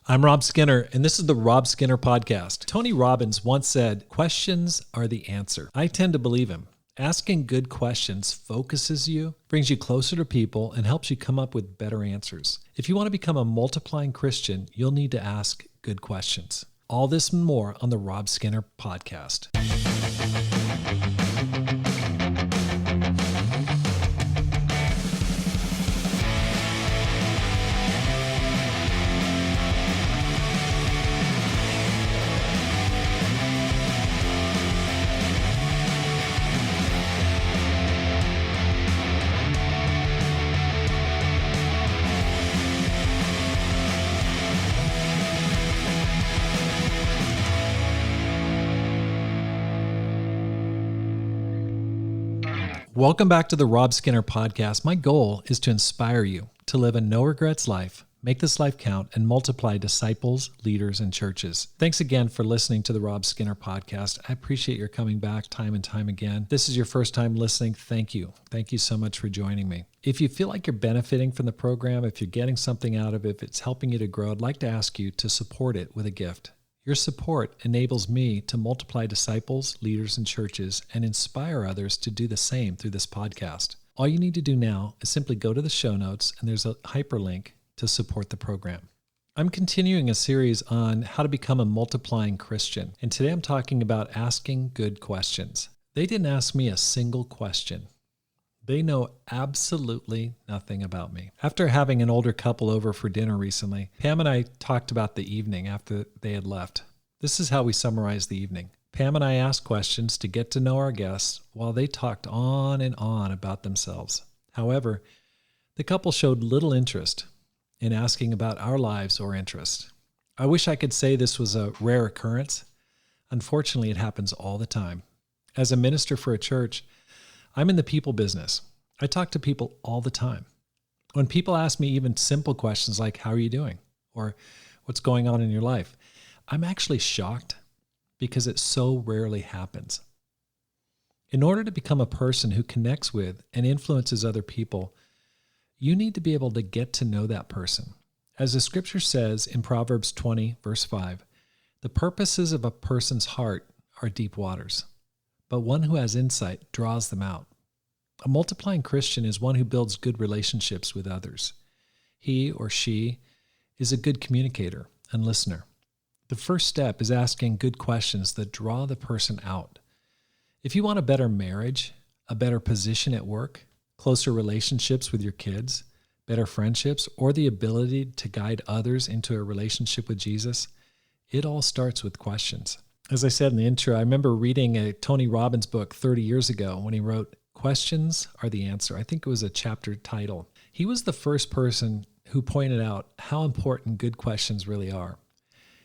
I'm Rob Skinner, and this is the Rob Skinner Podcast. Tony Robbins once said, "Questions are the answer." I tend to believe him. Asking good questions focuses you, brings you closer to people, and helps you come up with better answers. If you want to become a multiplying Christian, you'll need to ask good questions. All this and more on the Rob Skinner Podcast. Welcome back to the Rob Skinner Podcast. My goal is to inspire you to live a no-regrets life, make this life count, and multiply disciples, leaders, and churches. Thanks again for listening to the Rob Skinner Podcast. I appreciate your coming back time and time again. If this is your first time listening, thank you. Thank you so much for joining me. If you feel like you're benefiting from the program, if you're getting something out of it, if it's helping you to grow, I'd like to ask you to support it with a gift. Your support enables me to multiply disciples, leaders, and churches and inspire others to do the same through this podcast. All you need to do now is simply go to the show notes and there's a hyperlink to support the program. I'm continuing a series on how to become a multiplying Christian, and today I'm talking about asking good questions. They didn't ask me a single question. They know absolutely nothing about me. After having an older couple over for dinner recently, Pam and I talked about the evening after they had left. This is how we summarized the evening. Pam and I asked questions to get to know our guests while they talked on and on about themselves. However, the couple showed little interest in asking about our lives or interests. I wish I could say this was a rare occurrence. Unfortunately, it happens all the time. As a minister for a church, I'm in the people business. I talk to people all the time. When people ask me even simple questions like, "How are you doing?" or "What's going on in your life?" I'm actually shocked because it so rarely happens. In order to become a person who connects with and influences other people, you need to be able to get to know that person. As the scripture says in Proverbs 20, verse 5, "The purposes of a person's heart are deep waters, but one who has insight draws them out." A multiplying Christian is one who builds good relationships with others. He or she is a good communicator and listener. The first step is asking good questions that draw the person out. If you want a better marriage, a better position at work, closer relationships with your kids, better friendships, or the ability to guide others into a relationship with Jesus, it all starts with questions. As I said in the intro, I remember reading a Tony Robbins book 30 years ago when he wrote, "Questions are the answer." I think it was a chapter title. He was the first person who pointed out how important good questions really are.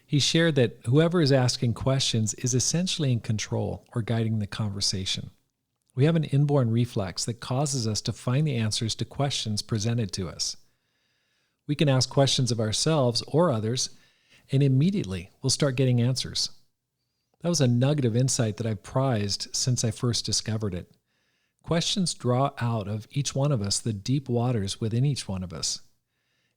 He shared that whoever is asking questions is essentially in control or guiding the conversation. We have an inborn reflex that causes us to find the answers to questions presented to us. We can ask questions of ourselves or others, and immediately we'll start getting answers. That was a nugget of insight that I've prized since I first discovered it. Questions draw out of each one of us the deep waters within each one of us.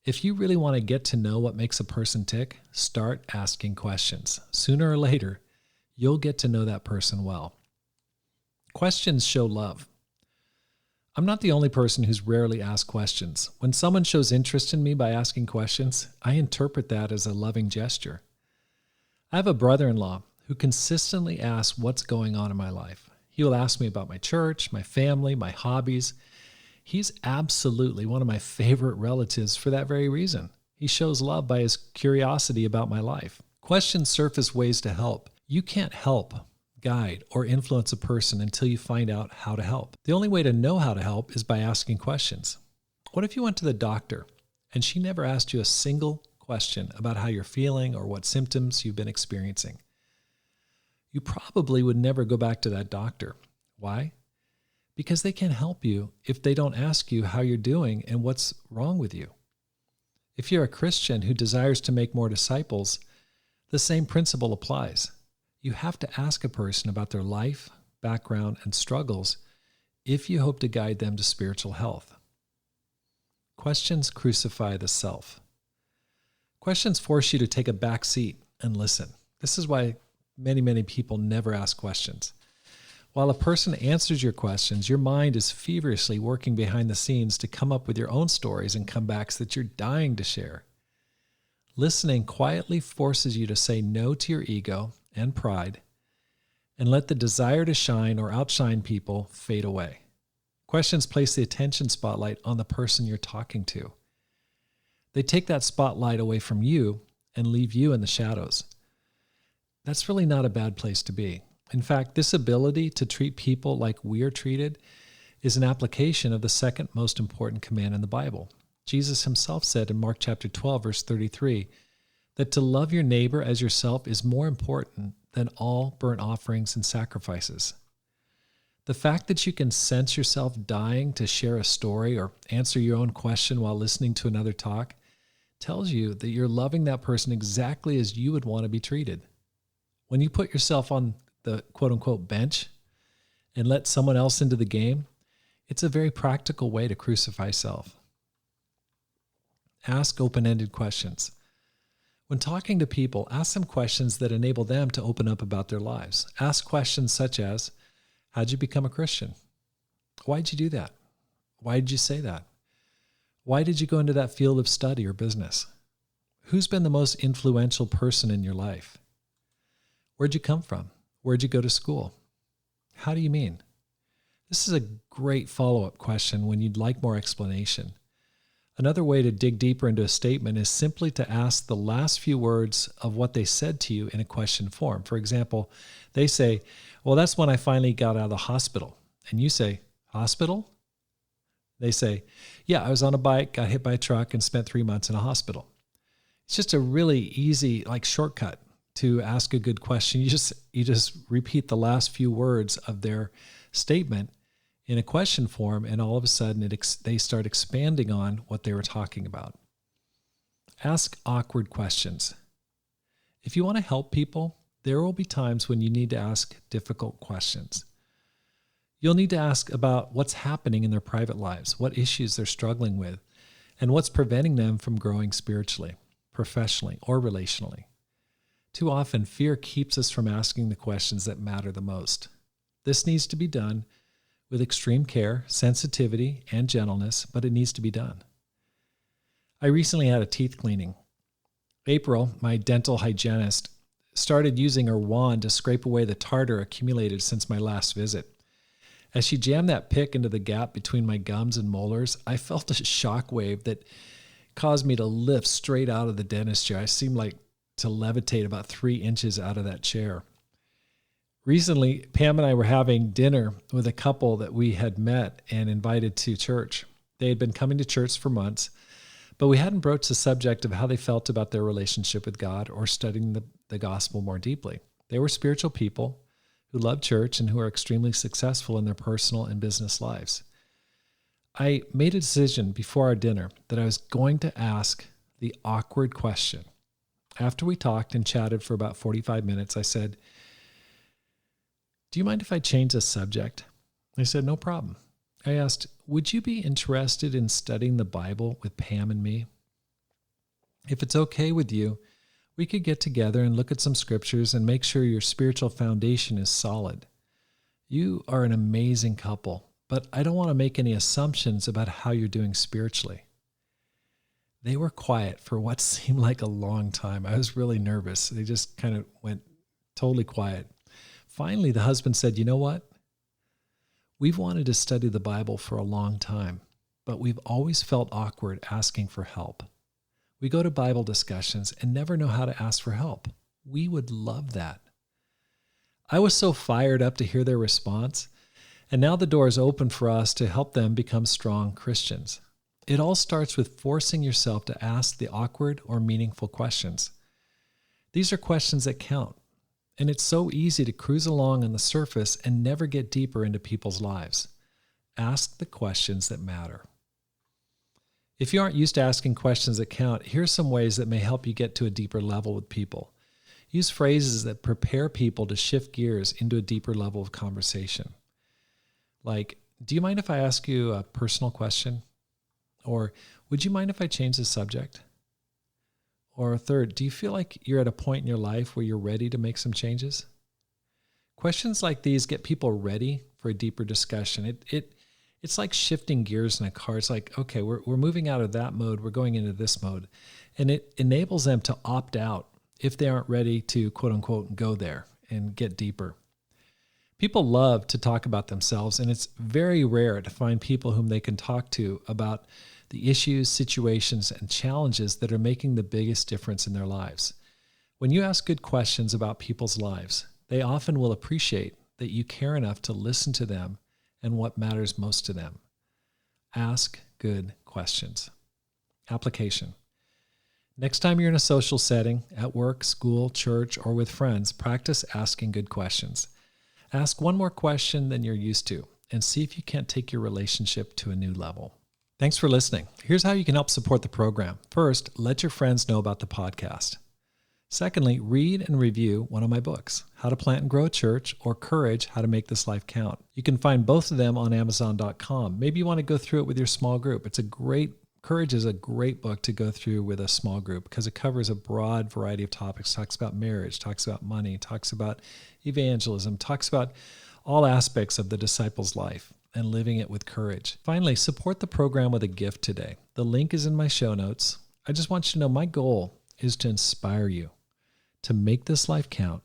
If you really want to get to know what makes a person tick, start asking questions. Sooner or later, you'll get to know that person well. Questions show love. I'm not the only person who's rarely asked questions. When someone shows interest in me by asking questions, I interpret that as a loving gesture. I have a brother-in-law who consistently asks what's going on in my life. He will ask me about my church, my family, my hobbies. He's absolutely one of my favorite relatives for that very reason. He shows love by his curiosity about my life. Questions surface ways to help. You can't help, guide, or influence a person until you find out how to help. The only way to know how to help is by asking questions. What if you went to the doctor and she never asked you a single question about how you're feeling or what symptoms you've been experiencing? You probably would never go back to that doctor. Why? Because they can't help you if they don't ask you how you're doing and what's wrong with you. If you're a Christian who desires to make more disciples, the same principle applies. You have to ask a person about their life, background, and struggles if you hope to guide them to spiritual health. Questions crucify the self. Questions force you to take a back seat and listen. This is why many people never ask questions. While a person answers your questions, your mind is feverishly working behind the scenes to come up with your own stories and comebacks that you're dying to share. Listening quietly forces you to say no to your ego and pride and let the desire to shine or outshine people fade away. Questions place the attention spotlight on the person you're talking to. They take that spotlight away from you and leave you in the shadows. That's really not a bad place to be. In fact, this ability to treat people like we are treated is an application of the second most important command in the Bible. Jesus himself said in Mark chapter 12, verse 33, that to love your neighbor as yourself is more important than all burnt offerings and sacrifices. The fact that you can sense yourself dying to share a story or answer your own question while listening to another talk tells you that you're loving that person exactly as you would want to be treated. When you put yourself on the quote-unquote bench and let someone else into the game, it's a very practical way to crucify self. Ask open-ended questions. When talking to people, ask them questions that enable them to open up about their lives. Ask questions such as, how'd you become a Christian? Why'd you do that? Why did you say that? Why did you go into that field of study or business? Who's been the most influential person in your life? Where'd you come from? Where'd you go to school? How do you mean? This is a great follow-up question when you'd like more explanation. Another way to dig deeper into a statement is simply to ask the last few words of what they said to you in a question form. For example, they say, well, that's when I finally got out of the hospital. And you say, hospital? They say, yeah, I was on a bike, got hit by a truck, and spent 3 months in a hospital. It's just a really easy, shortcut to ask a good question. You just repeat the last few words of their statement in a question form, and all of a sudden they start expanding on what they were talking about. Ask awkward questions. If you want to help people, there will be times when you need to ask difficult questions. You'll need to ask about what's happening in their private lives, what issues they're struggling with, and what's preventing them from growing spiritually, professionally, or relationally. Too often, fear keeps us from asking the questions that matter the most. This needs to be done with extreme care, sensitivity, and gentleness, but it needs to be done. I recently had a teeth cleaning. April, my dental hygienist, started using her wand to scrape away the tartar accumulated since my last visit. As she jammed that pick into the gap between my gums and molars, I felt a shock wave that caused me to lift straight out of the dentist chair. I seemed like to levitate about 3 inches out of that chair. Recently, Pam and I were having dinner with a couple that we had met and invited to church. They had been coming to church for months, but we hadn't broached the subject of how they felt about their relationship with God or studying the gospel more deeply. They were spiritual people who love church and who are extremely successful in their personal and business lives. I made a decision before our dinner that I was going to ask the awkward question. After we talked and chatted for about 45 minutes, I said, do you mind if I change the subject? They said, no problem. I asked, would you be interested in studying the Bible with Pam and me? If it's okay with you, we could get together and look at some scriptures and make sure your spiritual foundation is solid. You are an amazing couple, but I don't want to make any assumptions about how you're doing spiritually. They were quiet for what seemed like a long time. I was really nervous. They just kind of went totally quiet. Finally, the husband said, you know what? We've wanted to study the Bible for a long time, but we've always felt awkward asking for help. We go to Bible discussions and never know how to ask for help. We would love that. I was so fired up to hear their response, and now the door is open for us to help them become strong Christians. It all starts with forcing yourself to ask the awkward or meaningful questions. These are questions that count, and it's so easy to cruise along on the surface and never get deeper into people's lives. Ask the questions that matter. If you aren't used to asking questions that count, here's some ways that may help you get to a deeper level with people. Use phrases that prepare people to shift gears into a deeper level of conversation. Like, do you mind if I ask you a personal question? Or, would you mind if I change the subject? Or third, do you feel like you're at a point in your life where you're ready to make some changes? Questions like these get people ready for a deeper discussion. It's like shifting gears in a car. It's like, okay, we're moving out of that mode. We're going into this mode. And it enables them to opt out if they aren't ready to, quote unquote, go there and get deeper. People love to talk about themselves, and it's very rare to find people whom they can talk to about the issues, situations, and challenges that are making the biggest difference in their lives. When you ask good questions about people's lives, they often will appreciate that you care enough to listen to them and what matters most to them. Ask good questions. Application. Next time you're in a social setting, at work, school, church, or with friends, practice asking good questions. Ask one more question than you're used to, and see if you can't take your relationship to a new level. Thanks for listening. Here's how you can help support the program. First, let your friends know about the podcast. Secondly, read and review one of my books, How to Plant and Grow a Church, or Courage, How to Make This Life Count. You can find both of them on Amazon.com. Maybe you want to go through it with your small group. Courage is a great book to go through with a small group because it covers a broad variety of topics. Talks about marriage, talks about money, talks about evangelism, talks about all aspects of the disciple's life and living it with courage. Finally, support the program with a gift today. The link is in my show notes. I just want you to know my goal is to inspire you to make this life count,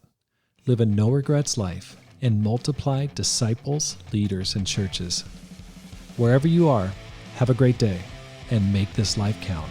live a no regrets life, and multiply disciples, leaders, and churches. Wherever you are, have a great day and make this life count.